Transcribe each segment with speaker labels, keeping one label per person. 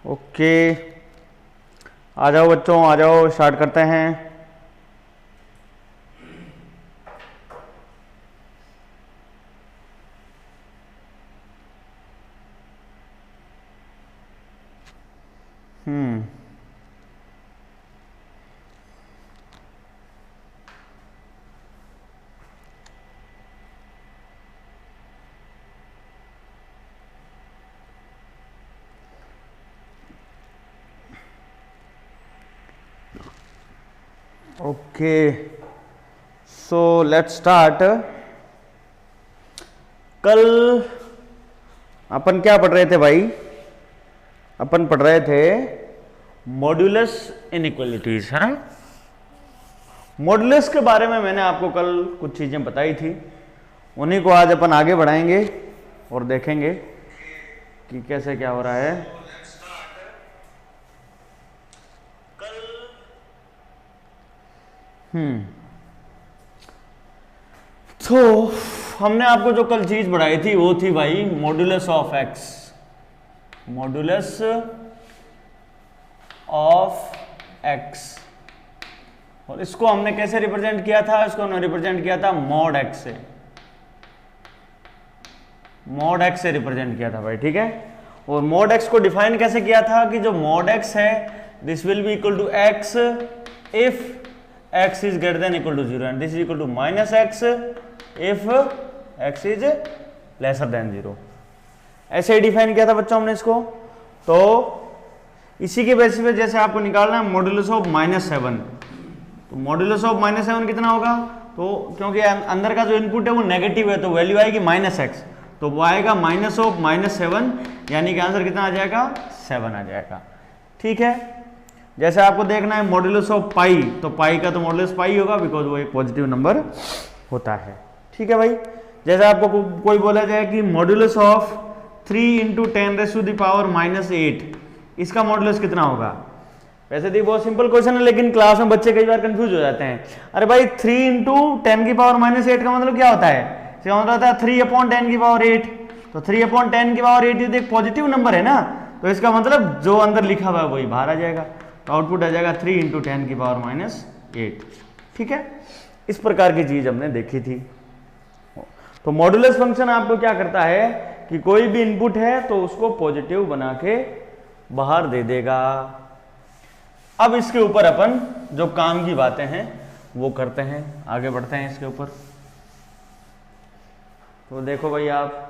Speaker 1: Okay, आ जाओ बच्चों, आ जाओ, स्टार्ट करते हैं। Okay, so let's start. कल अपन क्या पढ़ रहे थे भाई? अपन पढ़ रहे थे मॉड्यूलस इनइक्वालिटीज, है ना। मॉड्यूलस के बारे में मैंने आपको कल कुछ चीजें बताई थी, उन्हीं को आज अपन आगे बढ़ाएंगे और देखेंगे कि कैसे क्या हो रहा है। तो हमने आपको जो कल चीज बढ़ाई थी वो थी भाई modulus of x. Modulus of x, और इसको हमने कैसे रिप्रेजेंट किया था? इसको हमने रिप्रेजेंट किया था मॉड एक्स से। मॉड एक्स से रिप्रेजेंट किया था भाई, ठीक है। और मॉड एक्स को डिफाइन कैसे किया था कि जो मॉड एक्स है this will be equal to x if x is greater than equal to 0 and this is equal to minus x if x is lesser than 0। ऐसे ही डिफाइन किया था बच्चों हमने इसको। तो इसी के बेसिस पे जैसे आपको निकालना है मॉड्यूलस ऑफ -7, तो मॉड्यूलस ऑफ -7 कितना होगा? तो क्योंकि अंदर का जो इनपुट है वो नेगेटिव है तो वैल्यू आएगी -x, तो वो आएगा माइनस ऑफ -7, यानी कि आंसर कितना आ जाएगा? 7 आ जाएगा, ठीक है। जैसे आपको देखना है मॉड्यूलस ऑफ पाई, तो पाई का तो मॉड्यूलस पाई होगा बिकॉज वो एक पॉजिटिव नंबर होता है, ठीक है भाई। जैसे आपको कोई बोला जाए कि मॉड्यूलस ऑफ 3 × 10⁻⁻8, इसका मॉड्यूलस कितना होगा? वैसे तो बहुत सिंपल क्वेश्चन है, लेकिन क्लास में बच्चे कई बार कंफ्यूज हो जाते हैं। अरे भाई 3 × 10⁻⁻8 का मतलब क्या होता है? इसका मतलब होता है 3/10⁸। तो 3/10⁸ ये एक पॉजिटिव नंबर है ना, तो इसका मतलब जो अंदर लिखा हुआ है वही बाहर आ जाएगा, तो आउटपुट आ जाएगा 3 × 10⁻⁸, ठीक है। इस प्रकार की चीज हमने देखी थी। तो मॉड्यूलस फंक्शन आपको क्या करता है कि कोई भी इनपुट है तो उसको पॉजिटिव बना के बाहर दे देगा। अब इसके ऊपर अपन जो काम की बातें हैं वो करते हैं, आगे बढ़ते हैं इसके ऊपर। तो देखो भाई, आप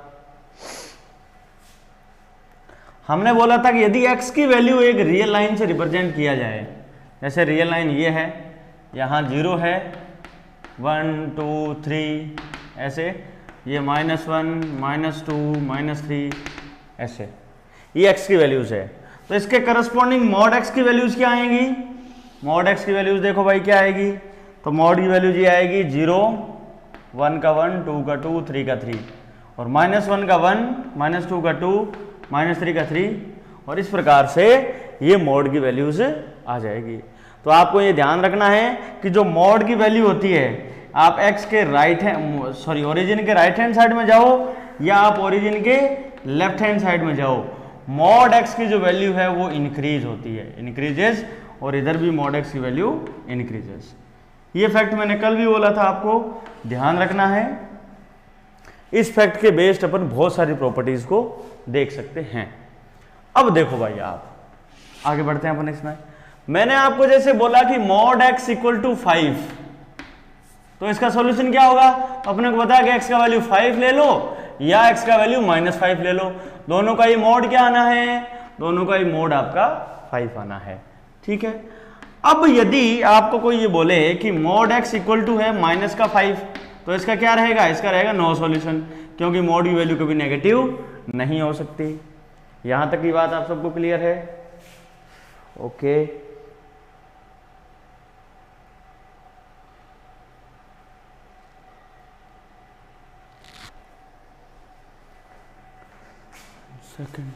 Speaker 1: हमने बोला था कि यदि x की वैल्यू एक रियल लाइन से रिप्रेजेंट किया जाए, जैसे रियल लाइन ये है, यहाँ 0 है, 1 2 3 ऐसे, ये -1 -2 -3 ऐसे, ये x की वैल्यूज है। तो इसके करस्पॉन्डिंग मॉड x की वैल्यूज क्या आएंगी? मॉड x की वैल्यूज देखो भाई क्या आएगी, तो मॉड की वैल्यूज ये आएगी 0, 1 का 1, 2 का 2, 3 का 3, और -1 का 1, -2 का 2, -3 का 3, और इस प्रकार से ये मॉड की वैल्यूज आ जाएगी। तो आपको ये ध्यान रखना है कि जो मॉड की वैल्यू होती है, आप x के ओरिजिन के राइट हैंड साइड में जाओ या आप ओरिजिन के लेफ्ट हैंड साइड में जाओ, मॉड x की जो वैल्यू है वो इंक्रीज होती है, इंक्रीजेस, और इधर भी मॉड x की वैल्यू इंक्रीजेस। ये फैक्ट मैंने कल भी बोला था, आपको ध्यान रखना है। इस फैक्ट के बेस्ड अपन बहुत सारी प्रॉपर्टीज को देख सकते हैं। अब देखो भाई, आप आगे बढ़ते हैं अपन इसमें। मैंने आपको जैसे बोला कि मॉड x = 5, तो इसका सॉल्यूशन क्या होगा? अपने को बताया कि x का वैल्यू 5 ले लो या x का वैल्यू -5 ले लो, दोनों का ही मोड क्या आना है? दोनों का ही मोड आपका 5 आना है, ठीक है। अब यदि आपको कोई ये बोले कि मॉड x = है -5, तो इसका क्या रहेगा? इसका रहेगा नो सॉल्यूशन, क्योंकि मॉड की वैल्यू कभी नेगेटिव नहीं हो सकती। यहां तक की बात आप सबको क्लियर है? Okay, second,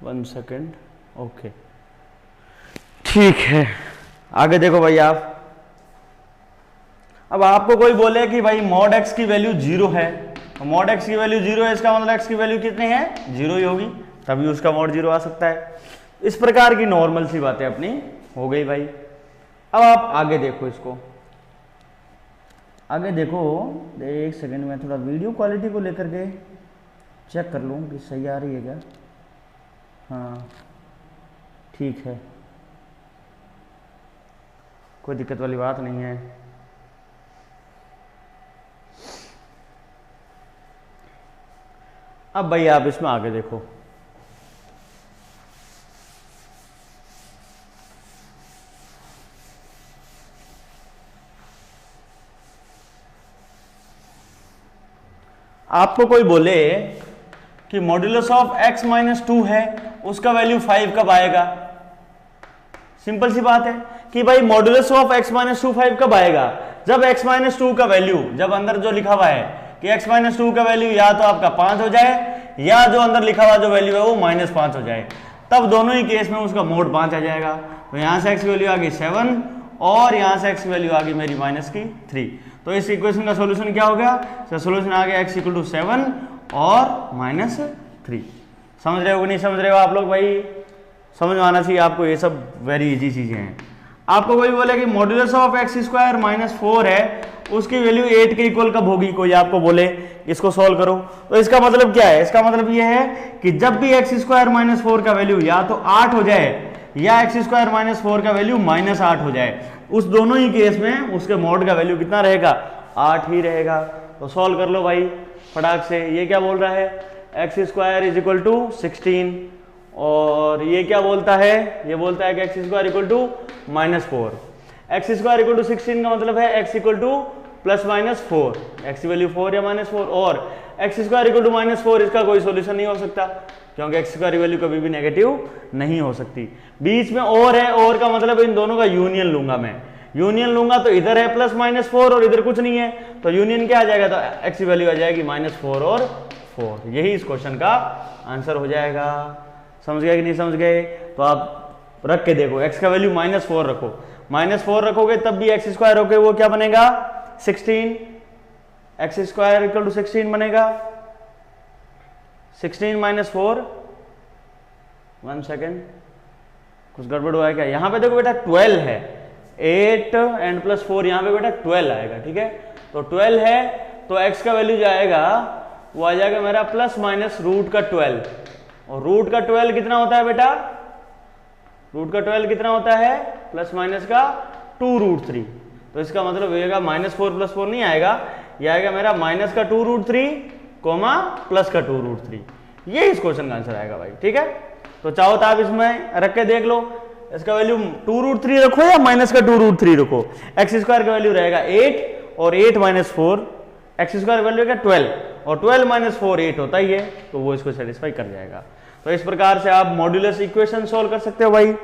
Speaker 1: one second. Okay ठीक है, आगे देखो भाई आप। अब आपको कोई बोले कि भाई मॉड x की वैल्यू 0 है, तो मॉड x की वैल्यू 0 है, इसका मतलब x की वैल्यू कितनी है, 0 ही होगी, तभी उसका मॉड 0 आ सकता है। इस प्रकार की नॉर्मल सी बातें अपनी हो गई भाई। अब आप आगे देखो इसको, आगे देखो, एक सेकंड में थोड़ा वीडियो क्वालिटी को लेकर के चेक कर लूँ कि सही आ रही है क्या। हाँ ठीक है, कोई दिक्कत वाली बात नहीं है। अब भाई आप इसमें आगे देखो, आपको कोई बोले कि मॉड्यूलस ऑफ x माइनस 2 है, उसका वैल्यू 5 कब आएगा। सिंपल सी बात है कि भाई मॉड्यूलस ऑफ x माइनस 2 5 कब आएगा, जब x माइनस 2 का वैल्यू, जब अंदर जो लिखा हुआ है कि x माइनस 2 का वैल्यू या तो आपका 5 हो जाए, या जो अंदर लिखा हुआ जो वैल्यू है वो -5 हो जाए, तब दोनों ही केस में उसका मोड 5 आ जाएगा। तो यहां से x की वैल्यू आ गई 7 और यहां से x की वैल्यू आ गई मेरी -3। तो इस इक्वेशन का सॉल्यूशन क्या हो गया, तो सॉल्यूशन आ गया x = 7 और -3। समझ रहे हो कि नहीं समझ रहे हो आप लोग भाई, समझ में आना चाहिए आपको, ये सब वेरी इजी चीजें हैं। आपको कोई बोले कि मॉड्यूलस ऑफ x² -4 है, उसकी वैल्यू 8 के इक्वल कब होगी, कोई आपको बोले इसको सॉल्व करो, तो इसका मतलब क्या है, इसका मतलब ये है कि जब भी x² -4 का वैल्यू या तो 8 हो जाए या x² -4 का वैल्यू -8 हो जाए, उस दोनों ही केस में उसके मॉड का वैल्यू कितना रहेगा, 8 ही रहेगा। तो सॉल्व कर लो भाई फटाक से। ये क्या बोल रहा है, x² = 16 और ये क्या बोलता है, ये बोलता है कि x² = -4। x² = 16 का मतलब है x = +-4, x की वैल्यू 4 या -4, और x² = -4 इसका कोई सॉल्यूशन नहीं हो सकता, क्योंकि x² की वैल्यू कभी भी नेगेटिव नहीं हो सकती। बीच में और है, और का मतलब इन दोनों का यूनियन लूंगा मैं, यूनियन लूंगा तो इधर है +-4 और इधर कुछ नहीं है, तो यूनियन क्या आ जाएगा, तो x की वैल्यू आ जाएगी -4 और 4। यही इस क्वेश्चन का आंसर हो जाएगा। समझ गए कि नहीं समझ गए, तो आप रख के देखो, x का वैल्यू -4 रखो, -4 रखोगे तब भी x² होके वो क्या बनेगा, 16, x² = 16 बनेगा, 16 - 4, 1 सेकेंड, कुछ गड़बड़ हुआ है क्या, यहाँ पे देखो बेटा 12 है, 8 एंड +4 यहाँ पे बेटा 12 आएगा, ठीक है। तो 12 है तो x का वैल्यू जो आएगा वो आ जाएगा मेरा ±√12, और √12 कितना होता है बेटा, √12 कितना होता है, ±2√3। तो इसका मतलब होगा -4 + 4 नहीं आएगा, ये आएगा मेरा -2√3, +2√3। ये इस क्वेश्चन का आंसर आएगा भाई, ठीक है। तो चाहो तो आप इसमें रख के देख लो, इसका वैल्यू 2√3 रखो या -2√3 रखो, x² का वैल्यू रहेगा 8 और 8 - 4, x² का वैल्यू है 12 और 12 - 4 8 होता ही है, तो वो इसको सेटिस्फाई कर जाएगा। तो इस प्रकार से आप मॉड्यूलस इक्वेशन सोल्व कर सकते हो भाई।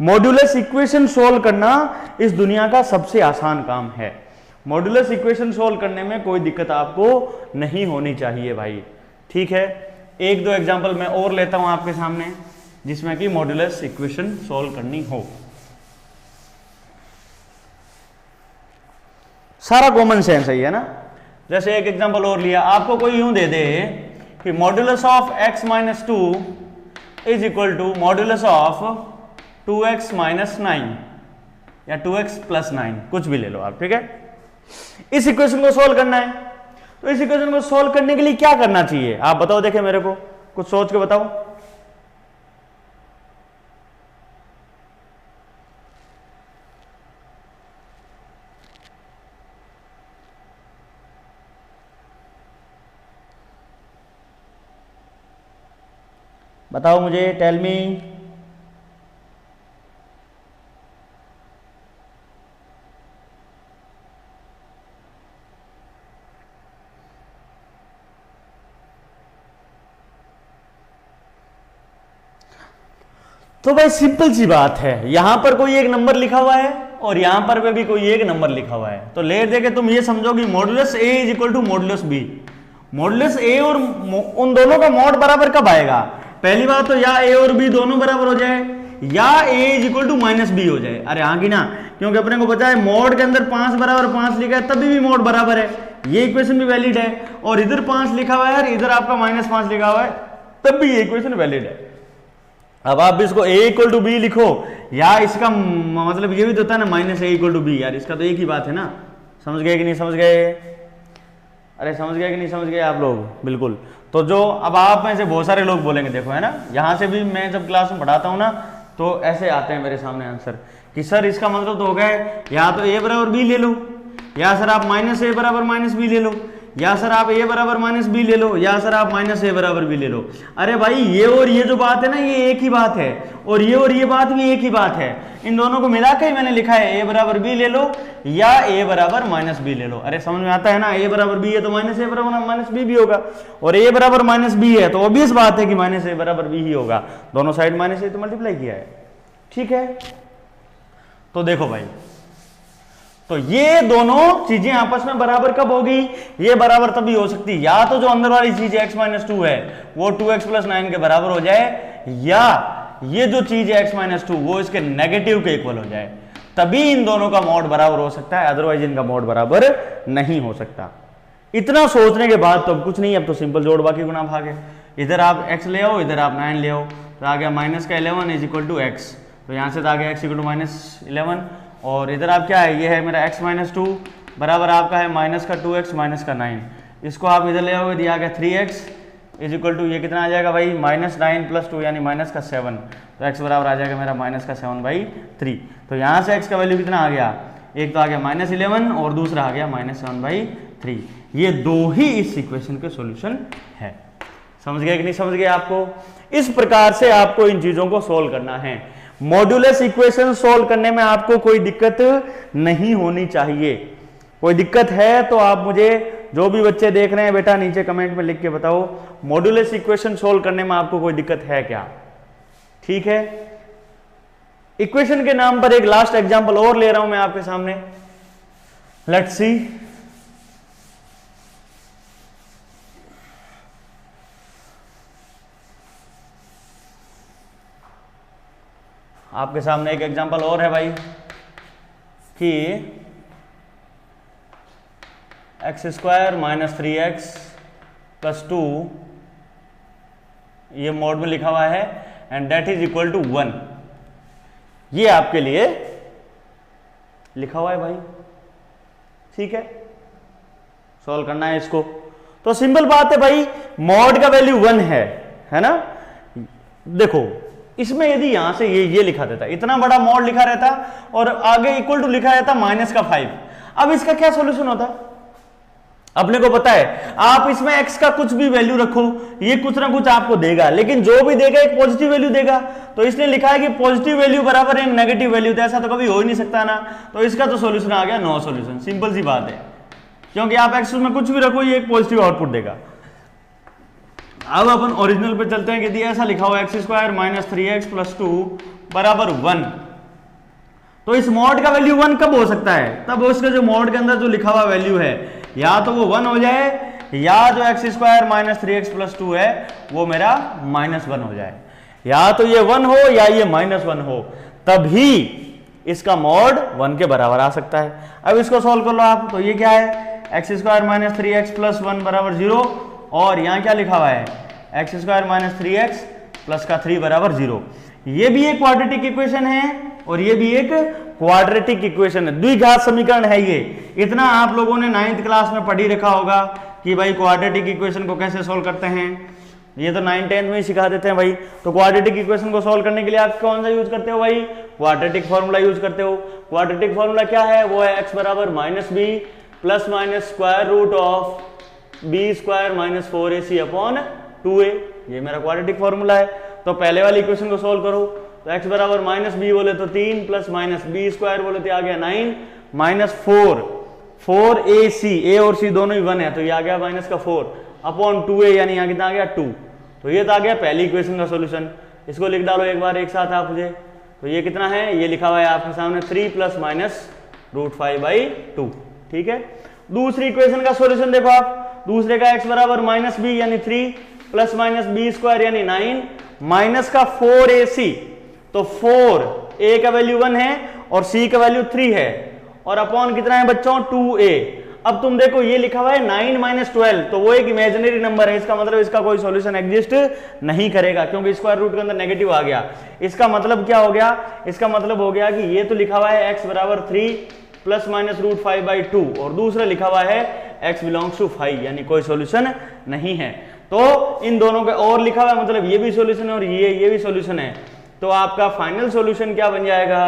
Speaker 1: मॉड्यूलस इक्वेशन सोल्व करना इस दुनिया का सबसे आसान काम है। मॉड्यूलस इक्वेशन सोल्व करने में कोई दिक्कत आपको नहीं होनी चाहिए भाई, ठीक है। एक दो एग्जांपल मैं और लेता हूं आपके सामने जिसमें कि मॉड्यूलस इक्वेशन सोल्व करनी हो। सारा कॉमन सेंस है ना। जैसे एक एग्जांपल और लिया, आपको कोई यूं दे दे कि modulus of x - 2 is equal to modulus of 2x - 9 या 2x + 9, कुछ भी ले लो आप, ठीक है। इस इक्वेशन को सोल्व करना है, तो इस इक्वेशन को सोल्व करने के लिए क्या करना चाहिए आप बताओ, देखे मेरे को कुछ सोच के बताओ। बताओ मुझे, टेल मी। तो भाई सिंपल सी बात है, यहां पर कोई एक नंबर लिखा हुआ है और यहां पर भी कोई एक नंबर लिखा हुआ है, तो ले देके तुम ये समझो कि modulus a is equal to modulus b। Modulus a और उन दोनों का मॉड बराबर कब आएगा, पहली बात तो या ए और बी दोनों बराबर हो जाए या a is equal to minus b हो जाए। अरे हाँ कि ना, क्योंकि अपने को पता है मोड के अंदर 5 बराबर 5 लिखा है तभी भी मोड बराबर है, ये इक्वेशन भी वैलिड है। और इधर 5 लिखा हुआ है, इधर आपका -5 लिखा हुआ है, तब भी ये इक्वेशन वैलिड है। अब आप इसको a इक्वल टू बी लिखो, या इसका मतलब ये भी तो होता है ना -a इक्वल टू बी, यार इसका तो एक ही बात है ना। समझ गए कि नहीं समझ गए? अरे समझ गए कि नहीं समझ गए आप लोग? बिल्कुल। तो जो अब आप में से बहुत सारे लोग बोलेंगे, देखो है ना, यहाँ से भी मैं जब क्लास में पढ़ाता हूँ ना तो ऐसे आते हैं मेरे सामने आंसर कि सर इसका मतलब तो हो गया है या तो a बराबर b ले लो, या सर आप -a बराबर -b ले लो, या सर आप a बराबर -b ले लो, या सर आप -a बराबर b ले लो। अरे भाई ये और ये जो बात है ना ये एक ही बात है, और ये बात भी एक ही बात है। इन दोनों को मिला के ही मैंने लिखा है a बराबर b ले लो या a बराबर -b ले लो। अरे समझ में आता है ना, a बराबर b है तो -a बराबर -b भी होगा, और a बराबर -b है तो ऑब्वियस बात है कि -a बराबर b ही होगा। दोनों साइड -a तो मल्टीप्लाई किया है, ठीक है। तो देखो भाई, तो ये दोनों चीजें आपस में बराबर कब होगी? ये बराबर तभी हो सकती है या तो जो अंदर वाली चीज x - 2 है वो 2x + 9 के बराबर हो जाए, या ये जो चीज है x - 2 वो इसके नेगेटिव के इक्वल हो जाए, तभी इन दोनों का मॉड बराबर हो सकता है, अदरवाइज इनका मॉड बराबर नहीं हो सकता। इतना सोचने के बाद तो अब कुछ नहीं, अब तो सिंपल जोड़ बाकी गुना भाग है। इधर आप x ले आओ, इधर आप 9 ले आओ, तो आ गया -11 इज इक्वल टू x, तो यहाँ से तो आ गया x इक्वल टू -11, और इधर आप क्या है, ये है मेरा x - 2 बराबर आपका है -2x -9, इसको आप इधर ले आओगे, दिया गया 3x इज इक्वल टू ये कितना आ जाएगा भाई -9 + 2 यानी -7, तो x बराबर आ जाएगा मेरा -7/3। तो यहाँ से x का वैल्यू कितना आ गया, एक तो आ गया -11 और दूसरा आ गया -7/3। ये दो ही इस इक्वेशन के सॉल्यूशन है। समझ गए कि नहीं समझ गए? आपको इस प्रकार से आपको इन चीजों को सोल्व करना है। मॉड्यूलस इक्वेशन सोल्व करने में आपको कोई दिक्कत नहीं होनी चाहिए। कोई दिक्कत है तो आप मुझे, जो भी बच्चे देख रहे हैं बेटा, नीचे कमेंट में लिख के बताओ मॉड्यूलस इक्वेशन सोल्व करने में आपको कोई दिक्कत है क्या? ठीक है। इक्वेशन के नाम पर एक लास्ट एग्जांपल और ले रहा हूं मैं आपके सामने, लेट्स सी। आपके सामने एक एग्जांपल और है भाई कि x² - 3x + 2 ये मोड में लिखा हुआ है and that is equal to 1। ये आपके लिए लिखा हुआ है भाई, ठीक है। सॉल्व करना है इसको, तो सिंपल बात है भाई, मॉड का वैल्यू 1 है ना। देखो इसमें यदि यहां से ये लिखा देता, इतना बड़ा मॉड लिखा रहता और आगे इक्वल टू लिखा रहता -5, अब इसका क्या सॉल्यूशन होता? अपने को पता है आप इसमें x का कुछ भी वैल्यू रखो, ये कुछ ना कुछ आपको देगा, लेकिन जो भी देगा एक पॉजिटिव वैल्यू देगा। तो इसलिए लिखा है कि पॉजिटिव वैल्यू बराबर है नेगेटिव वैल्यू, तो ऐसा तो कभी हो ही नहीं सकता ना। तो इसका तो सॉल्यूशन आ गया नो सॉल्यूशन, सिंपल सी बात है, क्योंकि आप x में कुछ भी रखो ये एक पॉजिटिव आउटपुट देगा। अब अपन ओरिजिनल पे चलते हैं कि यदि ऐसा लिखा हुआ x² - 3x + 2 बराबर 1, तो इस मॉड का वैल्यू 1 कब हो सकता है? तब उसके जो मॉड के अंदर जो लिखा हुआ वैल्यू है या तो वो 1 हो जाए, या जो x² - 3x + 2 है वो मेरा -1 हो जाए। या तो ये 1 हो या ये -1 हो, तभी इसका मॉड 1 के बराबर आ सकता है। अब इसको सॉल्व कर लो आप, तो ये क्या है, x² - 3x + 1 बराबर 0, और यहाँ क्या लिखा हुआ है, x² - 3x + 3 बराबर 0। ये भी एक क्वाड्रेटिक इक्वेशन है और ये भी एक क्वाड्रेटिक इक्वेशन है, द्विघात समीकरण है ये। इतना आप लोगों ने 9th क्लास में पढ़ ही रखा होगा कि भाई क्वाड्रेटिक इक्वेशन को कैसे सोल्व करते हैं, ये तो 9th 10th में ही सिखा देते हैं भाई। तो क्वाड्रेटिक इक्वेशन को सोल्व करने के लिए आप कौन सा यूज करते हो भाई? क्वाड्रेटिक फॉर्मूला यूज करते हो। क्वाड्रेटिक फॉर्मूला क्या है? वो है x बराबर -b ± square root of b² - 4ac upon 2a। ये मेरा क्वाड्रेटिक फॉर्मूला है। तो पहले वाली इक्वेशन को सोल्व करो, तो x बराबर -b बोले तो 3 प्लस -b² बोले तो आ गया 9 - 4ac, a और c दोनों ही 1 है, तो ये आ गया -4 अपॉन 2a, यानी यहाँ कितना आ गया 2। तो ये तो आ गया पहली इक्वेशन का सॉल्यूशन। इसको लिख डालो एक बार एक साथ आप मुझे, तो ये कितना है, ये लिखा हुआ है आपके सामने 3 ± √5/2, ठीक है। दूसरी इक्वेशन का सॉल्यूशन देखो आप, दूसरे का x बराबर -b यानी 3 प्लस -b² यानी 9 माइनस का 4ac, तो 4 a का वैल्यू 1 है और c का वैल्यू 3 है और अपॉन कितना है बच्चों 2a। अब तुम देखो ये लिखा हुआ है 9 माइनस 12, तो वो एक इमेजिनरी नंबर है, इसका मतलब इसका कोई सॉल्यूशन एग्जिस्ट नहीं करेगा क्योंकि स्क्वायर रूट के अंदर नेगेटिव आ गया। इसका मतलब क्या हो गया, इसका मतलब हो गया कि ये तो लिखा हुआ है x बराबर 3 प्लस माइनस रूट 5/2 और दूसरा लिखा हुआ है x बिलोंग्स टू 5, यानी कोई सॉल्यूशन नहीं है। तो इन दोनों का और लिखा हुआ है मतलब ये भी सॉल्यूशन है और ये भी सॉल्यूशन है। तो आपका फाइनल सॉल्यूशन क्या बन जाएगा,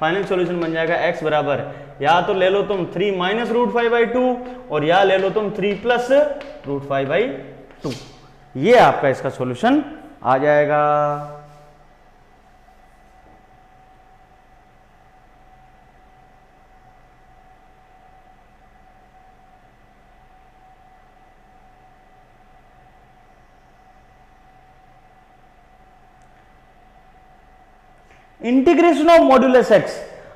Speaker 1: फाइनल सॉल्यूशन बन जाएगा x बराबर, या तो ले लो तुम 3 माइनस रूट 5/2 और या ले लो तुम 3 प्लस रूट 5/2। ये आपका इसका सॉल्यूशन आ जाएगा। Integration of modulus x.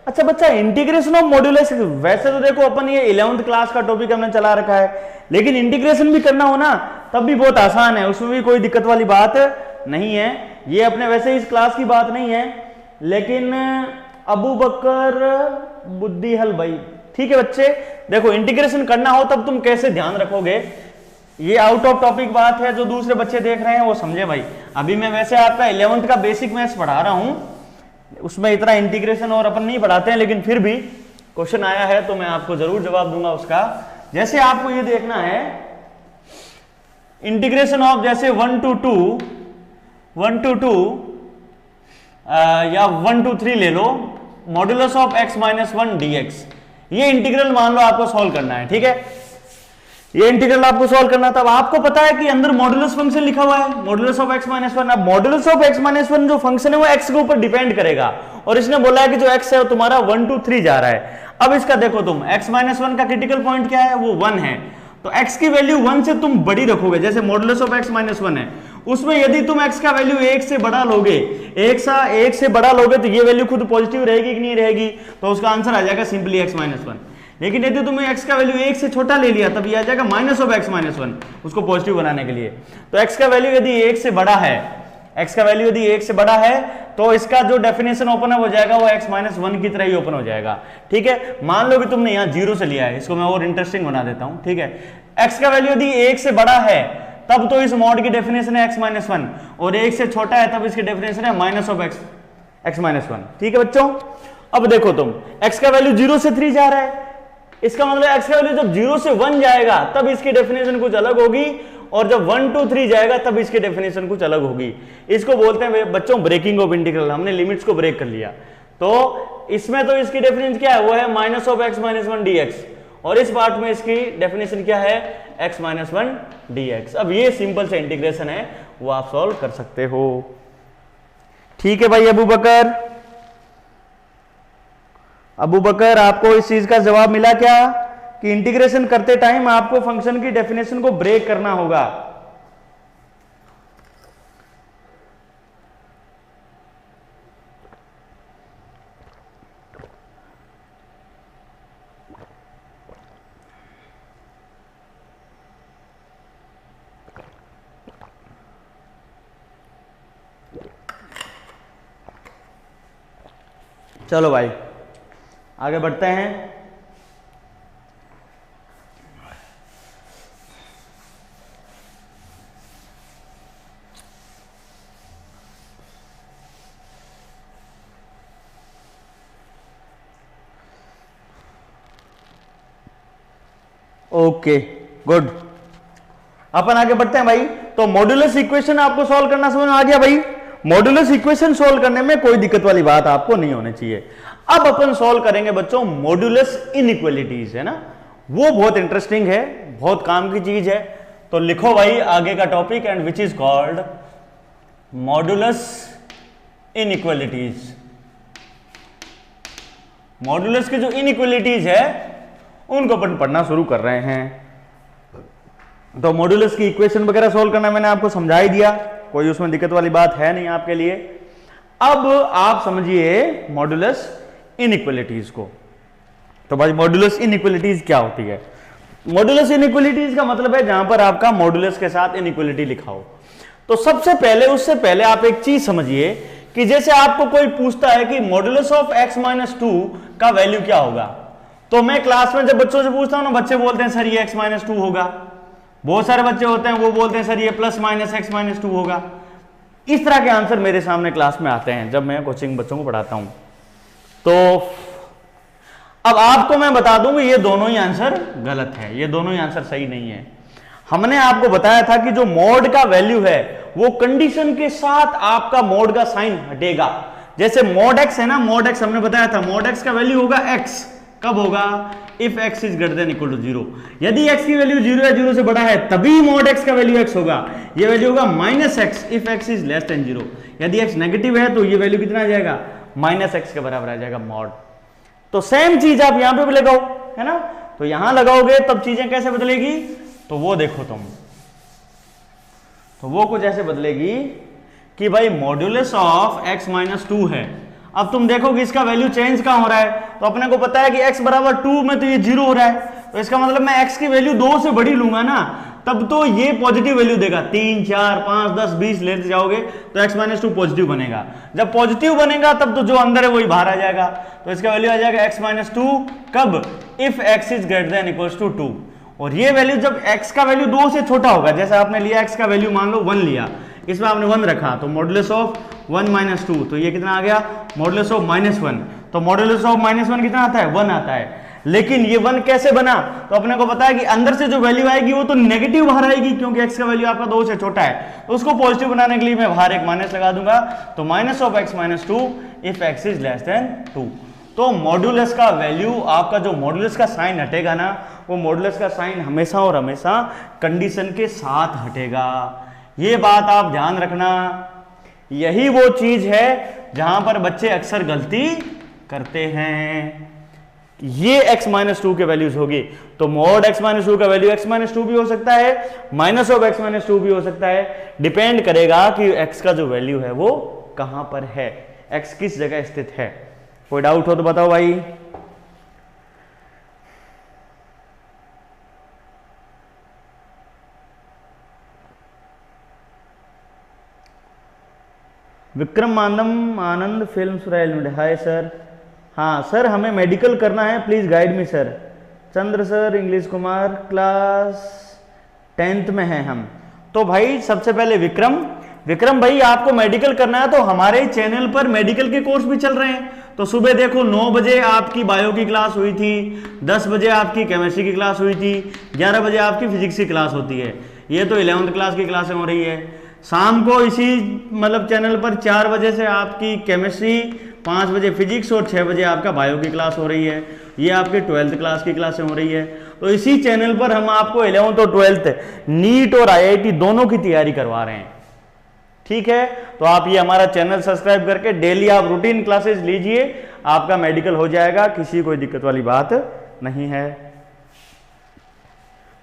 Speaker 1: अच्छा बच्चा, इंटीग्रेशन ऑफ मॉड्यूलस, वैसे तो देखो अपन ये 11th क्लास का टॉपिक हमने चला रखा है, लेकिन इंटीग्रेशन भी करना हो ना तब भी बहुत आसान है, उसमें भी कोई दिक्कत वाली बात नहीं है। ये अपने वैसे इस क्लास की बात नहीं है, लेकिन अबू बकर बुद्धि हल भाई, ठीक है बच्चे। देखो इंटीग्रेशन करना हो तब तुम कैसे ध्यान रखोगे, ये आउट ऑफ टॉपिक बात है, जो दूसरे बच्चे देख रहे हैं वो समझे भाई। अभी मैं वैसे आपका 11th का बेसिक मैथ्स पढ़ा रहा हूं, उसमें इतना इंटीग्रेशन और अपन नहीं पढ़ाते हैं, लेकिन फिर भी क्वेश्चन आया है तो मैं आपको जरूर जवाब दूंगा उसका। जैसे आपको ये देखना है इंटीग्रेशन ऑफ जैसे 1 to 2 या 1 to 3 ले लो, modulus of x minus 1 dx, ये इंटीग्रल मान लो आपको सॉल्व करना है, ठीक है। ये इंटीग्रल आपको सॉल्व करना था। अब आपको पता है कि अंदर मॉड्यूलस फंक्शन लिखा हुआ है, मॉड्यूलस ऑफ x माइनस 1। अब मॉड्यूलस ऑफ x माइनस 1 जो फंक्शन है वो x के ऊपर डिपेंड करेगा, और इसने बोला है कि जो x है वो तुम्हारा 1 to 3 जा रहा है। अब इसका देखो तुम x माइनस 1 का क्रिटिकल पॉइंट क्या है, वो 1 है, तो x की वैल्यू 1 से तुम बड़ी रखोगे। जैसे मॉड्यूलस ऑफ x माइनस 1 है, उसमें यदि तुम x का वैल्यू 1 से बड़ा लोगे, 1 से बड़ा लोगे तो ये वैल्यू खुद पॉजिटिव रहेगी कि नहीं रहेगी, तो उसका आंसर आ जाएगा सिंपली x माइनस 1। लेकिन यदि तुमने x का वैल्यू 1 से छोटा ले लिया तब ये आ जाएगा माइनस ऑफ x माइनस 1, उसको पॉजिटिव बनाने के लिए। तो x का वैल्यू यदि 1 से बड़ा है, x का वैल्यू यदि 1 से बड़ा है तो इसका जो डेफिनेशन ओपन हो जाएगा वो x माइनस 1 की तरह ही ओपन हो जाएगा, ठीक है। मान लो कि तुमने यहाँ 0 से लिया है, इसको मैं और इंटरेस्टिंग बना देता हूँ, ठीक है। x का वैल्यू यदि 1 से बड़ा है तब तो इस मॉड की डेफिनेशन है x माइनस 1, और 1 से छोटा है तब इसकी डेफिनेशन है माइनस ऑफ x माइनस 1, ठीक है बच्चों। अब देखो तुम x का वैल्यू 0 से 3 जा रहा है, इसका मतलब x का वैल्यू जब 0 से 1 जाएगा तब इसकी डेफिनेशन कुछ अलग होगी, और जब 1 to 3 जाएगा तब इसकी डेफिनेशन कुछ अलग होगी। इसको बोलते हैं बच्चों ब्रेकिंग ऑफ इंटीग्रल, हमने लिमिट्स को ब्रेक कर लिया। तो इसमें तो इसकी डेफिनेशन क्या है, वो है minus of x minus 1 dx, और इस पार्ट में इसकी डेफिनेशन क्या है, x माइनस 1 dx। अब ये सिंपल से इंटीग्रेशन है, वो आप सॉल्व कर सकते हो, ठीक है भाई। अबू बकर आपको इस चीज का जवाब मिला क्या कि इंटीग्रेशन करते टाइम आपको फंक्शन की डेफिनेशन को ब्रेक करना होगा। चलो भाई आगे बढ़ते हैं। ओके गुड, अपन आगे बढ़ते हैं भाई। तो मॉड्यूलस इक्वेशन आपको सॉल्व करना समझ में आ गया भाई। मॉड्यूलस इक्वेशन सॉल्व करने में कोई दिक्कत वाली बात आपको नहीं होनी चाहिए। अब अपन सॉल्व करेंगे बच्चों मॉड्यूलस इनइक्वालिटीज, है ना, वो बहुत इंटरेस्टिंग है, बहुत काम की चीज है। तो लिखो भाई आगे का topic, and which is called modulus inequalities. Modulus की जो इनइक्वालिटीज है उनको अपन पढ़ना शुरू कर रहे हैं। तो मॉड्यूलस की इक्वेशन वगैरह सॉल्व करना मैंने आपको समझा ही दिया, कोई उसमें दिक्कत वाली बात है नहीं आपके लिए। अब आप समझिए मॉड्यूलस इनइक्वालिटीज को। तो भाई मॉड्यूलस इनइक्वालिटीज क्या होती है? मॉड्यूलस इनइक्वालिटीज का मतलब है जहां पर आपका मॉड्यूलस के साथ इनइक्वालिटी लिखा हो। तो सबसे पहले, उससे पहले आप एक चीज समझिए कि जैसे आपको कोई पूछता है कि मॉड्यूलस ऑफ x माइनस 2 का वैल्यू क्या होगा, तो मैं क्लास में जब बच्चों से पूछता हूं ना, बच्चे बोलते हैं सर ये x माइनस 2 होगा। बहुत सारे बच्चे होते हैं वो बोलते हैं सर ये प्लस माइनस x माइनस 2 होगा। इस तरह के आंसर मेरे सामने क्लास में आते हैं जब मैं कोचिंग बच्चों को पढ़ाता हूं। तो अब आपको मैं बता दूं कि ये दोनों ही आंसर गलत है, ये दोनों ही आंसर सही नहीं है। हमने आपको बताया था कि जो मॉड का वैल्यू है वो कंडीशन के साथ आपका मॉड का साइन हटेगा। जैसे मॉड x है ना, मॉड x हमने बताया था, मॉड x का वैल्यू होगा x, कब होगा, if x is greater than equal to 0। यदि x की वैल्यू 0 या 0 से बड़ा है तभी मॉड x का वैल्यू x होगा। ये वैल्यू होगा minus x if x is less than 0। यदि x नेगेटिव है तो ये वैल्यू कितना आ जाएगा, माइनस x के बराबर आ जाएगा मॉड। तो सेम चीज आप यहां पे भी लगाओ, है ना, तो यहां लगाओगे तब चीजें कैसे बदलेगी, तो वो देखो तुम, तो वो कुछ ऐसे बदलेगी कि भाई मॉड्यूलस ऑफ x माइनस 2 है। अब तुम देखो कि इसका वैल्यू चेंज कहां हो रहा है, तो अपने को पता है कि x बराबर 2 में तो ये 0 हो रहा है, तो इसका मतलब मैं x की वैल्यू 2 से बड़ी लूंगा ना, तब तो ये पॉजिटिव वैल्यू देगा। 3, 4, 5, 10, 20 लेते जाओगे तो x माइनस 2 पॉजिटिव बनेगा। जब पॉजिटिव बनेगा तब तो जो अंदर है वही बाहर आ जाएगा, तो इसका वैल्यू आ जाएगा x माइनस 2, कब, if x is greater than equals to 2। और ये वैल्यू जब x का वैल्यू 2 से छोटा होगा, जैसे आपने लिया x का वैल्यू मान लो 1 लिया, इसमें आपने 1 रखा, तो मॉडुलस ऑफ 1 माइनस 2, तो ये कितना आ गया, मॉडुलस ऑफ माइनस 1। तो मॉडुलस ऑफ माइनस 1 कितना आता है, 1 आता है। लेकिन ये 1 कैसे बना, तो अपने को पता है कि अंदर से जो वैल्यू आएगी वो तो नेगेटिव बाहर आएगी, क्योंकि x का वैल्यू आपका 2 से छोटा है। तो उसको पॉजिटिव बनाने के लिए मैं बाहर एक माइनस लगा दूंगा, तो minus of x minus 2 if x is less than 2। तो मॉड्यूलस का वैल्यू, आपका जो मॉड्यूलस का साइन हटेगा ना, वो मॉड्यूलस का साइन हमेशा और हमेशा कंडीशन के साथ हटेगा। ये बात आप ध्यान रखना। यही वो चीज है जहां पर बच्चे अक्सर गलती करते हैं। ये x माइनस 2 के वैल्यूज होगी, तो मॉड x माइनस 2 का वैल्यू x माइनस 2 भी हो सकता है, माइनस ऑफ x माइनस 2 भी हो सकता है। डिपेंड करेगा कि x का जो वैल्यू है वो कहां पर है, x किस जगह स्थित है। कोई डाउट हो तो बताओ भाई। विक्रम मानदम आनंद फिल्म सुराइल, हाय सर। हाँ सर, हमें मेडिकल करना है, please guide me sir. Chandra sir, English Kumar, class 10th में हैं हम। तो भाई सबसे पहले विक्रम भाई आपको मेडिकल करना है तो हमारे चैनल पर मेडिकल के कोर्स भी चल रहे हैं। तो सुबह देखो 9 बजे आपकी बायो की क्लास हुई थी, 10 बजे आपकी केमिस्ट्री की क्लास हुई थी, 11 बजे आपकी फिजिक्स की क्लास होती है। ये तो 11th क्लास की क्लासें हो रही है। शाम को इसी मतलब चैनल पर 4 बजे से आपकी केमिस्ट्री, 5 बजे फिजिक्स और 6 बजे आपका बायो की क्लास हो रही है। ये आपके 12th क्लास की क्लासें हो रही है। तो इसी चैनल पर हम आपको 11th और 12th नीट और IIT दोनों की तैयारी करवा रहे हैं। ठीक है, तो आप ये हमारा चैनल सब्सक्राइब करके डेली आप रूटीन क्लासेस लीजिए, आपका मेडिकल हो जाएगा, किसी कोई दिक्कत वाली बात नहीं है।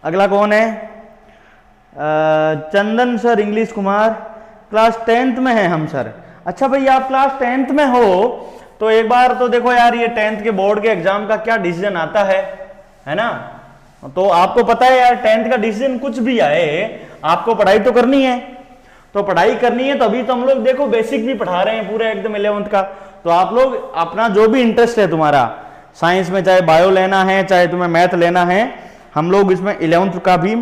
Speaker 1: अगला कौन है, Chandan sir, English Kumar, class 10th में है हम सर। अच्छा भाई आप क्लास 10th में हो तो एक बार तो देखो यार, ये 10th के बोर्ड के एग्जाम का क्या डिसीजन आता है ना। तो आपको पता है यार 10th का डिसीजन कुछ भी आए, आपको पढ़ाई तो करनी है। तो पढ़ाई करनी है तो अभी तो हम लोग देखो बेसिक भी पढ़ा रहे हैं पूरा एकदम 11th का। तो आप लोग अपना जो भी इंटरेस्ट है तुम्हारा साइंस में, चाहे बायो लेना है चाहे तुम्हें मैथ लेना है, हम लोग इसमें 11th का भी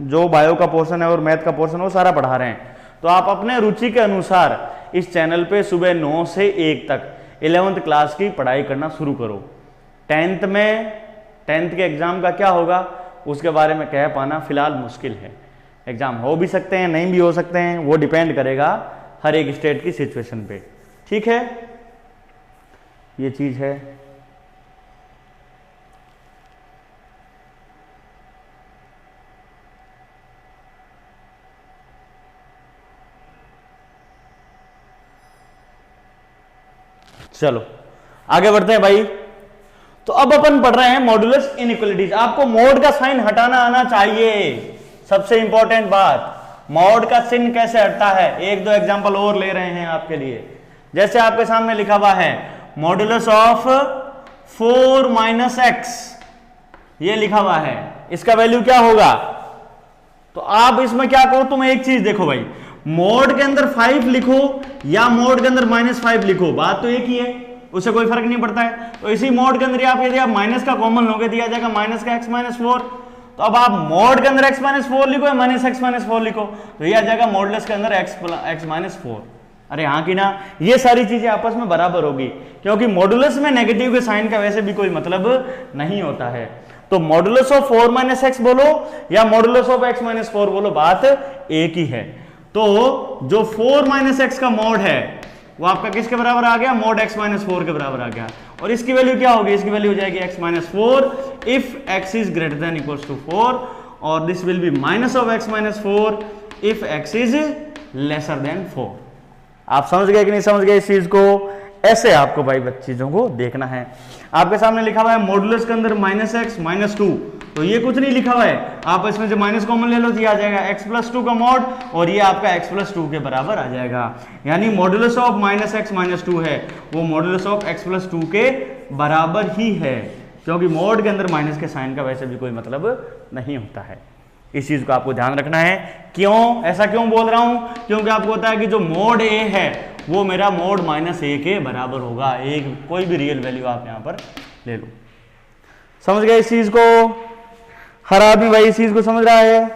Speaker 1: जो बायो का पोर्शन है और मैथ का पोर्शन है वो सारा पढ़ा रहे हैं। तो आप अपने रुचि के अनुसार इस चैनल पे सुबह 9 से 1 तक 11th क्लास की पढ़ाई करना शुरू करो। 10th के एग्जाम का क्या होगा उसके बारे में कह पाना फिलहाल मुश्किल है। एग्जाम हो भी सकते हैं, नहीं भी हो सकते हैं, वो डिपेंड करेगा हर एक स्टेट की सिचुएशन पे। ठीक है, ये चीज है। चलो आगे बढ़ते हैं भाई। तो अब अपन पढ़ रहे हैं मॉडुलस इनइक्वालिटीज। आपको मोड का साइन हटाना आना चाहिए, सबसे इंपॉर्टेंट बात। मॉड का चिन्ह कैसे हटता है, 1-2 एग्जांपल और ले रहे हैं आपके लिए। जैसे आपके सामने लिखा हुआ है मॉडुलस ऑफ 4 माइनस एक्स, ये लिखा हुआ है, इसका वैल्यू क्या होगा। तो आप इसमें क्या करो, तुम एक चीज देखो भाई, मोड के अंदर 5 लिखो या मोड के अंदर -5 लिखो, बात तो एक ही है, उससे कोई फर्क नहीं पड़ता है। तो इसी मोड के अंदर आप यदि आप माइनस का कॉमन लोगे दिया जाएगा माइनस का x-4, तो अब आप मोड के अंदर x-4 लिखो या -x-4 लिखो तो ये आ जाएगा मॉडुलस के अंदर x-4। अरे हाँ कि ना, ये सारी चीजें आपस में बराबर होगी, क्योंकि मॉडुलस में नेगेटिव के साइन का वैसे भी कोई मतलब नहीं होता है। तो मॉडुलस ऑफ 4 - x बोलो या मॉडुलस ऑफ x-4 बोलो, बात एक ही है। तो जो 4 - x का मोड है वो आपका किसके बराबर आ गया, मोड x-4 के बराबर आ गया। और इसकी वैल्यू क्या होगी, इसकी वैल्यू हो जाएगी x-4 if x is greater than equals to 4, और this will be minus of x-4 if x is lesser than 4। आप समझ गए कि नहीं समझ गए इस चीज को? ऐसे आपको भाई चीजों को देखना है। आपके सामने लिखा हुआ है मॉडुलस के अंदर -x -2, तो ये कुछ नहीं लिखा हुआ है, आप इसमें से माइनस कॉमन ले लो तो ये आ जाएगा x+2 का मॉड, और ये आपका x+2 के बराबर आ जाएगा। यानी मॉडुलस ऑफ -x -2 है वो मॉडुलस ऑफ x+2 के बराबर ही है, क्योंकि मॉड के अंदर माइनस के साइन का वैसे भी कोई मतलब नहीं होता है। इस चीज को आपको ध्यान रखना है। क्यों ऐसा क्यों बोल रहा हूं, क्योंकि आपको पता है कि जो मोड ए है वो मेरा मोड -a के बराबर होगा। एक कोई भी रियल वैल्यू आप यहां पर ले लो। समझ गए इस चीज को? हर आदमी भाई इस चीज को समझ रहा है?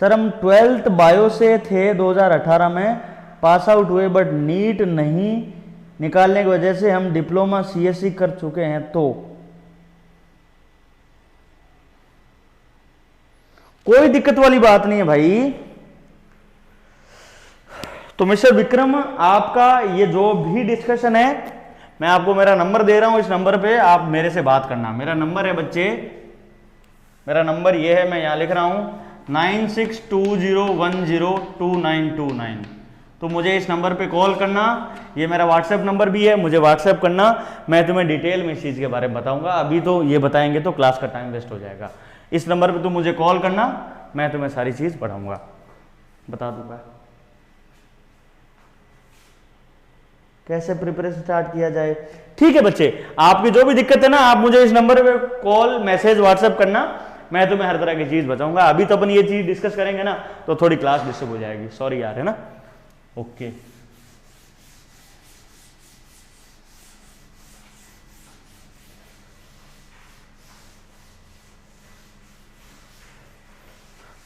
Speaker 1: सर हम 12th बायो से थे, 2018 में पास आउट हुए, बट नीट नहीं निकालने की वजह से हम डिप्लोमा सीएससी कर चुके हैं, तो कोई दिक्कत वाली बात नहीं है भाई। तो मिस्टर विक्रम, आपका ये जो भी डिस्कशन है, मैं आपको मेरा नंबर दे रहा हूं, इस नंबर पे आप मेरे से बात करना। मेरा नंबर है बच्चे, मेरा नंबर ये है, मैं यहां लिख रहा हूं 9620102929। तो मुझे इस नंबर पे कॉल करना, ये मेरा व्हाट्सएप नंबर भी है, मुझे व्हाट्सएप करना, मैं तुम्हें डिटेल में इस चीज के बारे में बताऊंगा। अभी तो ये बताएंगे तो क्लास का टाइम वेस्ट हो जाएगा। इस नंबर पे तुम मुझे कॉल करना, मैं तुम्हें सारी चीज पढ़ाऊंगा, बता दूंगा कैसे प्रिपरेशन स्टार्ट किया जाए। ठीक है बच्चे, आपकी जो भी दिक्कत है ना, आप मुझे इस नंबर पे कॉल मैसेज व्हाट्सएप करना, मैं तुम्हें हर तरह की चीज बताऊंगा। अभी तो अपन ये चीज डिस्कस करेंगे ना तो थोड़ी क्लास डिस्टर्ब हो जाएगी, सॉरी यार, है ना। ओके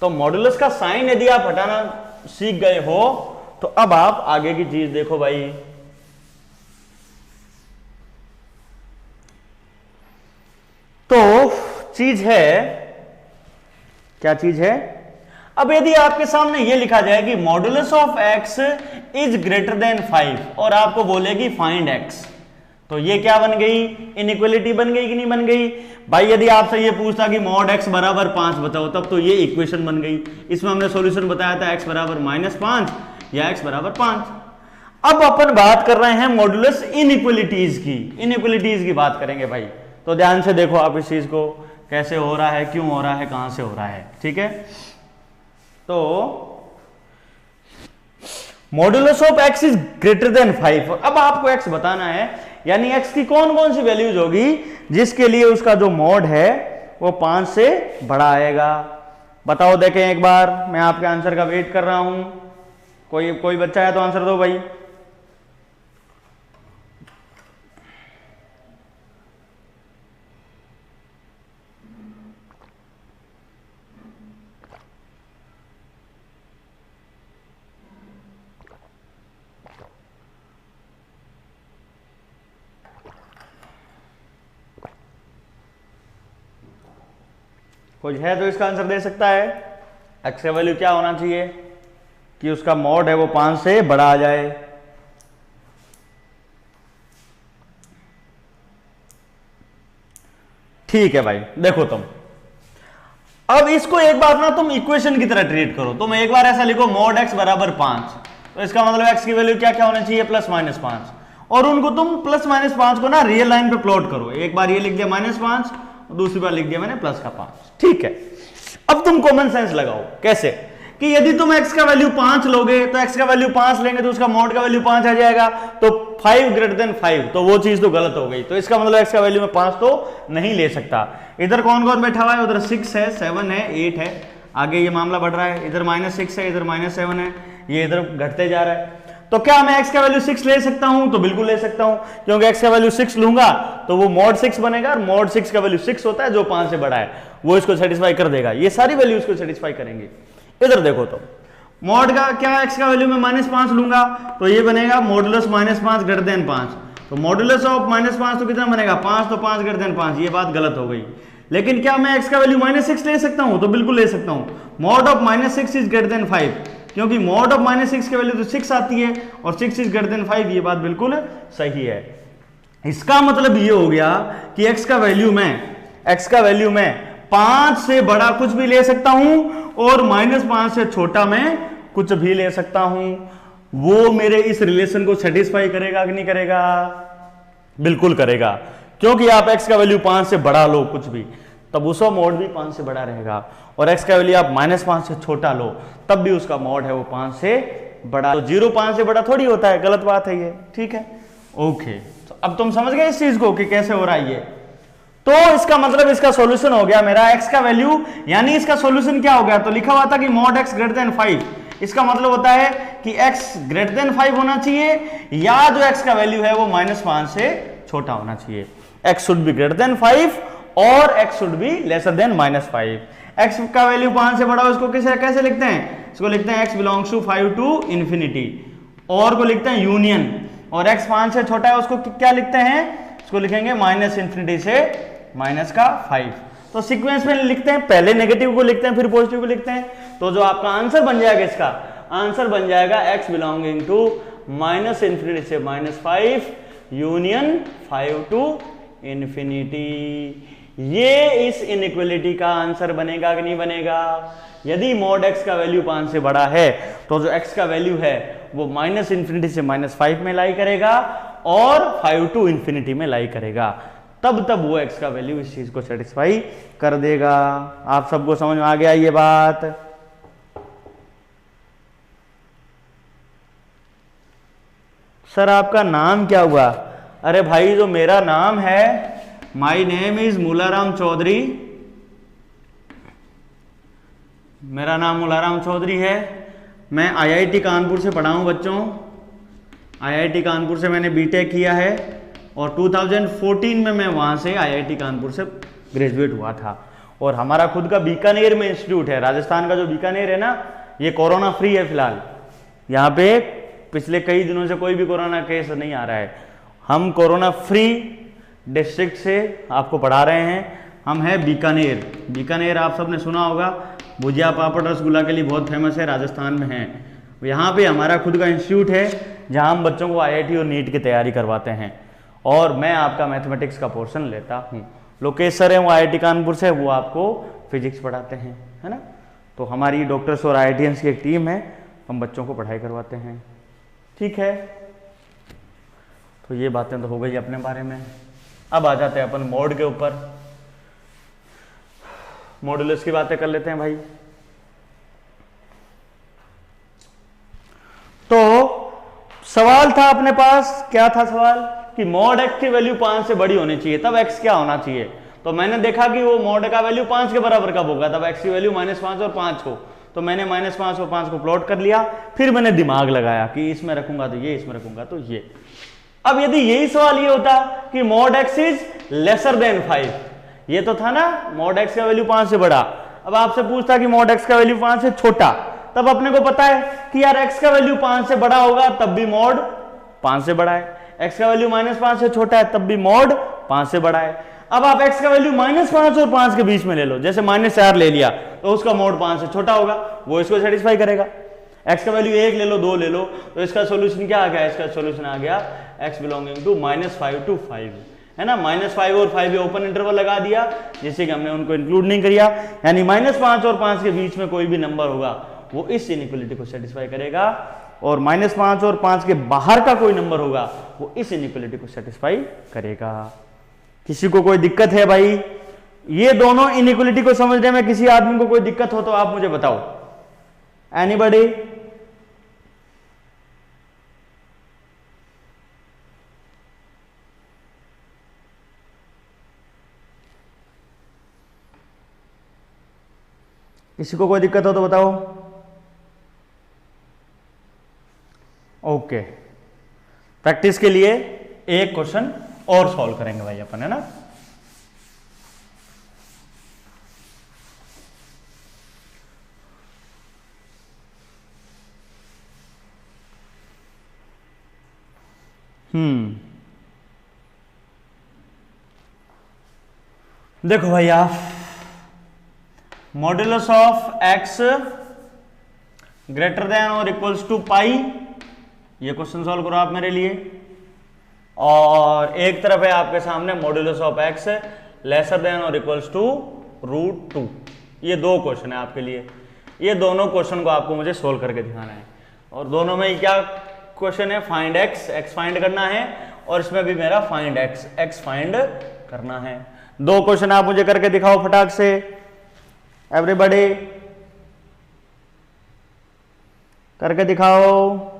Speaker 1: तो मॉडुलस का साइन यदि आप हटाना सीख गए हो तो अब आप आगे की चीज देखो भाई। तो चीज है, क्या चीज है, अब यदि आपके सामने ये लिखा जाए कि modulus of x is greater then 5 और आपको बोलेगी फाइंड x, तो ये क्या बन गई, इनइक्वालिटी बन गई कि नहीं बन गई भाई। यदि आपसे ये पूछता कि मॉड x बराबर 5 बताओ, तब तो ये इक्वेशन बन गई। इसमें हमने सॉल्यूशन बताया था x बराबर -5 या x बराबर 5। अब अपन बात कर रहे हैं मॉडुलस इनइक्वालिटीज की बात करेंगे भाई। तो ध्यान से देखो आप इस चीज को, कैसे हो रहा है, क्यों हो रहा है, कहां से हो रहा है, ठीक है। तो modulus of x is greater then 5, अब आपको x बताना है, यानी x की कौन कौन सी वैल्यूज होगी जिसके लिए उसका जो मॉड है वो 5 से बड़ा आएगा। बताओ, देखें एक बार, मैं आपके आंसर का वेट कर रहा हूं। कोई बच्चा है तो आंसर दो भाई। कुछ है तो इसका आंसर दे सकता है। x का वैल्यू क्या होना चाहिए कि उसका मॉड है वो 5 से बड़ा आ जाए। ठीक है भाई, देखो तुम अब इसको एक बार ना तुम इक्वेशन की तरह ट्रीट करो। तुम एक बार ऐसा लिखो मॉड x बराबर 5, तो इसका मतलब x की वैल्यू क्या क्या होनी चाहिए, +-5, और उनको तुम +-5 को ना रियल लाइन पे प्लॉट करो। एक बार ये लिख दिया -5, दूसरी बार लिख दिया मैंने +5। ठीक है, अब तुम कॉमन सेंस लगाओ। कैसे कि यदि तुम x का वैल्यू 5 लोगे तो x का वैल्यू 5 लेंगे तो उसका मॉड का वैल्यू 5 आ जाएगा, तो 5 ग्रेटर देन 5, तो वो चीज तो गलत हो गई। तो इसका मतलब x का वैल्यू में 5 तो नहीं ले सकता। इधर कौन कौन बैठा हुआ है, उधर 6 है, 7 है, 8 है, आगे ये मामला बढ़ रहा है, इधर -6 है, इधर -7 है, ये इधर घटते जा रहा है। तो क्या मैं x का वैल्यू 6 ले सकता हूं? तो बिल्कुल ले सकता हूं, क्योंकि x का वैल्यू 6 लूंगा तो वो mod 6 बनेगा, और mod 6 का वैल्यू 6 होता है जो 5 से बड़ा है, वो इसको सेटिस्फाई कर देगा, ये सारी वैल्यू इसको सेटिस्फाई करेंगे। इधर देखो तो mod का क्या, x का वैल्यू मैं -5 लूंगा तो ये बनेगा मॉडुलस -5 ग्रेटर देन 5, तो मॉडुलस ऑफ -5 तो कितना बनेगा 5, तो 5 ग्रेटर देन 5, ये बात गलत हो गई। लेकिन क्या मैं x का वैल्यू -6 ले सकता हूं? तो बिल्कुल ले सकता हूं, mod of -6 is greater then 5, क्योंकि mod ऑफ -6 की वैल्यू तो 6 आती है और 6 इज ग्रेटर देन 5, ये बात बिल्कुल सही है। इसका मतलब ये हो गया कि x का वैल्यू मैं 5 से बड़ा कुछ भी ले सकता हूं और -5 से छोटा मैं कुछ भी ले सकता हूं। वो मेरे इस रिलेशन को सेटिस्फाई करेगा कि नहीं करेगा? बिल्कुल करेगा, क्योंकि आप x का वैल्यू 5 से बड़ा लो कुछ भी, तब उसका मोड भी 5 से बड़ा रहेगा, और x का वैल्यू आप -5 से छोटा लो तब भी उसका मोड है वो 5 से बड़ा। तो 0 5 से बड़ा थोड़ी होता है, गलत बात है ये, ठीक है, ओके। तो अब तुम समझ गए इस चीज को कि कैसे हो रहा है ये। तो इसका मतलब इसका सॉल्यूशन हो गया मेरा x का वैल्यू, यानी इसका सॉल्यूशन क्या हो गया, तो लिखा हुआ था कि mod x ग्रेटर देन 5, इसका मतलब होता है कि x ग्रेटर देन 5 होना चाहिए, या जो x का वैल्यू है वो -5 से छोटा होना चाहिए। x should be greater than 5 और x should be lesser than -5। x का वैल्यू 5 से बड़ा हो, इसको कैसे लिखते हैं? इसको लिखते हैं x belongs to 5 to infinity, और को लिखते हैं यूनियन, और x 5 से छोटा है उसको क्या लिखते हैं? इसको लिखेंगे -∞ से -5। तो सीक्वेंस में लिखते हैं, पहले नेगेटिव को लिखते हैं फिर पॉजिटिव को लिखते हैं। तो जो आपका आंसर बन जाएगा, इसका आंसर बन जाएगा x बिलोंगिंग टू -∞ से -5 यूनियन 5 टू इन्फिनिटी। ये इस इनइक्वालिटी का आंसर बनेगा कि नहीं बनेगा? यदि mod x का वैल्यू 5 से बड़ा है तो जो x का वैल्यू है वो -∞ से -5 में लाई करेगा और 5 टू इन्फिनिटी में लाई करेगा, तब वो x का वैल्यू इस चीज को सेटिस्फाई कर देगा। आप सबको समझ में आ गया ये बात? सर आपका नाम क्या हुआ? अरे भाई जो मेरा नाम है, my name is Mularam Chaudhary, मेरा नाम मूलाराम चौधरी है। मैं IIT कानपुर से पढ़ा हूं बच्चों, IIT कानपुर से मैंने बीटेक किया है, और 2014 में मैं वहां से IIT कानपुर से ग्रेजुएट हुआ था। और हमारा खुद का बीकानेर में इंस्टीट्यूट है, राजस्थान का जो बीकानेर है ना, ये कोरोना फ्री है फिलहाल, यहाँ पे पिछले कई दिनों से कोई भी कोरोना केस नहीं आ रहा है। हम कोरोना फ्री डिस्ट्रिक्ट से आपको पढ़ा रहे हैं। हम हैं बीकानेर। बीकानेर आप सबने सुना होगा, भुजिया पापड़ रसगुल्ला के लिए बहुत फेमस है, राजस्थान में है। यहाँ पे हमारा खुद का इंस्टीट्यूट है जहाँ हम बच्चों को IIT और नीट की तैयारी करवाते हैं, और मैं आपका मैथमेटिक्स का पोर्शन लेता हूँ। लोकेश सर हैं वो IIT कानपुर से, वो आपको फिजिक्स पढ़ाते हैं, है ना। तो हमारी डॉक्टर्स और IITians की एक टीम है, हम बच्चों को पढ़ाई करवाते हैं, ठीक है। तो ये बातें तो हो गई अपने बारे में। अब आ जाते हैं अपन मोड के ऊपर, मॉडुलस की बातें कर लेते हैं भाई। तो सवाल था अपने पास, क्या था सवाल कि mod x की वैल्यू 5 से बड़ी होनी चाहिए, तब x क्या होना चाहिए। तो मैंने देखा कि वो mod का वैल्यू 5 के बराबर कब होगा, तब x की वैल्यू -5 और 5 हो। तो मैंने -5 और 5 को प्लॉट कर लिया, फिर मैंने दिमाग लगाया कि इसमें रखूंगा तो ये, इसमें रखूंगा तो ये। अब यदि यही सवाल ये होता कि mod x is lesser then 5, ये तो था ना mod x का वैल्यू 5 से बड़ा। अब आपसे पूछता कि mod x का वैल्यू 5 से छोटा, तब अपने को पता है कि यार x का वैल्यू 5 से बड़ा होगा तब भी mod 5 से बड़ा है, x का वैल्यू -5 से छोटा है तब भी mod 5 से बड़ा है। अब आप x का वैल्यू -5 और 5 के बीच में ले लो, जैसे -4 ले लिया तो उसका mod 5 से छोटा होगा, वो इसको सेटिस्फाई करेगा। x का वैल्यू 1 ले लो, 2 ले लो, तो इसका सॉल्यूशन क्या आ गया? इसका सॉल्यूशन आ गया x बिलोंगिंग टू -5 to 5, है ना। -5 और 5 ये ओपन इंटरवल लगा दिया, जिससे कि हमने उनको इंक्लूड नहीं किया, यानी -5 और 5 के बीच में कोई भी नंबर होगा वो इस इनइक्वालिटी को सेटिस्फाई करेगा, और -5 और 5 के बाहर का कोई नंबर होगा वो इस इनइक्वालिटी को सेटिस्फाई करेगा। किसी को कोई दिक्कत है भाई? ये दोनों इनइक्वालिटी को समझने में किसी आदमी को कोई दिक्कत हो तो आप मुझे बताओ। एनीबॉडी? किसी को कोई दिक्कत हो तो बताओ। ओके, प्रैक्टिस के लिए एक क्वेश्चन और सॉल्व करेंगे भाई अपन, है ना। देखो भैया, modulus of x greater than और इक्वल्स टू पाई, ये क्वेश्चन सॉल्व करो आप मेरे लिए। और एक तरफ है आपके सामने modulus of x lesser than और इक्वल्स टू √2। ये दो क्वेश्चन है आपके लिए, ये दोनों क्वेश्चन को आपको मुझे सोल्व करके दिखाना है। और दोनों में क्या क्वेश्चन है, फाइंड एक्स, एक्स फाइंड करना है, और इसमें भी मेरा फाइंड एक्स, एक्स फाइंड करना है। दो क्वेश्चन आप मुझे करके दिखाओ फटाक से, एवरीबॉडी करके दिखाओ।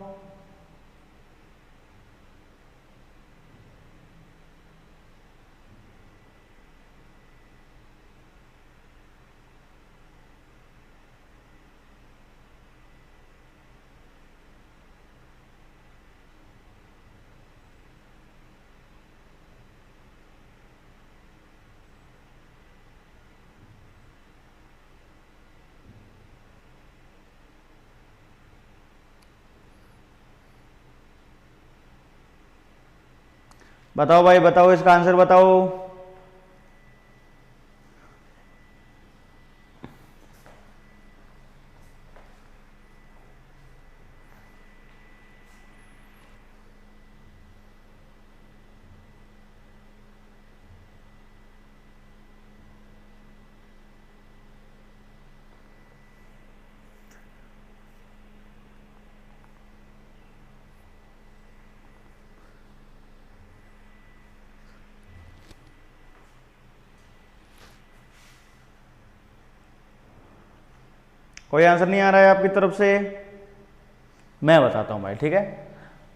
Speaker 1: बताओ भाई, बताओ, इसका आंसर बताओ। कोई आंसर नहीं आ रहा है आपकी तरफ से? मैं बताता हूं भाई, ठीक है।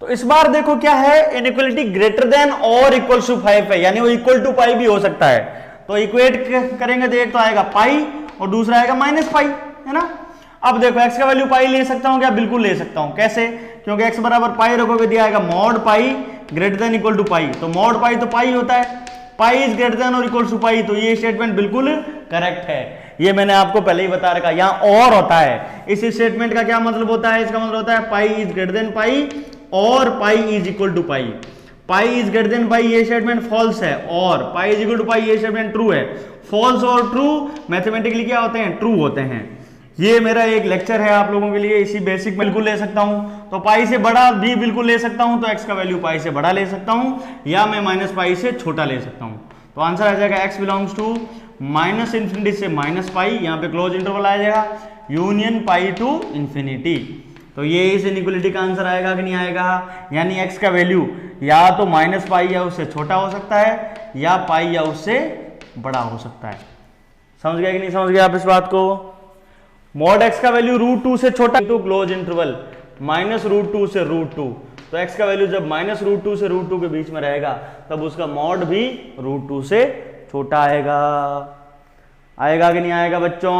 Speaker 1: तो इस बार देखो क्या है, इनइक्वालिटी ग्रेटर देन और इक्वल टू 5 है, यानी वो इक्वल टू पाई भी हो सकता है। तो इक्वेट करेंगे तो एक तो आएगा पाई और दूसरा आएगा -पाई, है ना। अब देखो एक्स का वैल्यू पाई ले सकता हूं क्या? बिल्कुल ले सकता हूं। कैसे? क्योंकि एक्स बराबर पाई रखोगे दिया आएगा mod pi greater than equal to pi. तो मॉड पाई तो पाई होता है, पाई इज ग्रेटर देन और इक्वल टू पाई। तो ये स्टेटमेंट बिल्कुल करेक्ट है, ये मैंने आपको पहले ही बता रखा। यहां और होता है, इस स्टेटमेंट का क्या मतलब होता है? इसका मतलब होता है pi is greater than pi और pi is equal to pi. Pi is greater than pi ये स्टेटमेंट फॉल्स है, और pi is equal to pi ये स्टेटमेंट ट्रू है। फॉल्स और ट्रू मैथमेटिकली क्या होते हैं? ट्रू होते हैं। ये मेरा एक लेक्चर है आप लोगों के लिए, इसी बेसिक बिल्कुल ले सकता हूं, तो पाई से बड़ा भी बिल्कुल ले सकता हूं, तो एक्स का वैल्यू पाई से बड़ा ले सकता हूं, या मैं -पाई से छोटा ले सकता हूं। तो आंसर आ जाएगा x बिलोंग्स टू -∞ से -पाई, यहाँ पे क्लोज इंटरवल आ जाएगा, यूनियन पाई टू इंफिनिटी। तो ये इस इनइक्वालिटी का आंसर आएगा कि नहीं आएगा? यानी x का वैल्यू या तो -पाई या उससे छोटा हो सकता है, या पाई या उससे बड़ा हो सकता है। समझ गया कि नहीं समझ गया आप इस बात को? मॉड x का वैल्यू √2 से छोटा टू क्लोज इंटरवल -√2 से √2, तो x का वैल्यू जब -√2 से √2 के बीच में रहेगा तब उसका मॉड भी √2 से छोटा आएगा। आएगा कि नहीं आएगा बच्चों?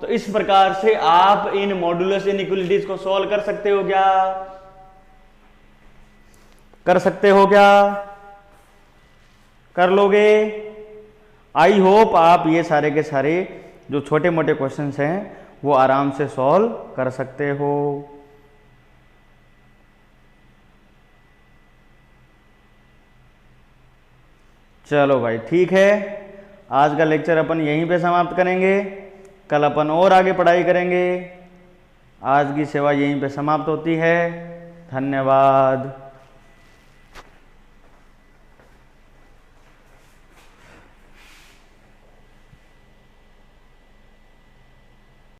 Speaker 1: तो इस प्रकार से आप इन मॉड्यूलस इनइक्वालिटीज को सॉल्व कर सकते हो क्या? कर सकते हो क्या? कर लोगे? आई होप आप ये सारे के सारे जो छोटे मोटे क्वेश्चंस हैं वो आराम से सॉल्व कर सकते हो। चलो भाई ठीक है, आज का लेक्चर अपन यहीं पे समाप्त करेंगे, कल अपन और आगे पढ़ाई करेंगे। आज की सेवा यहीं पे समाप्त होती है। धन्यवाद।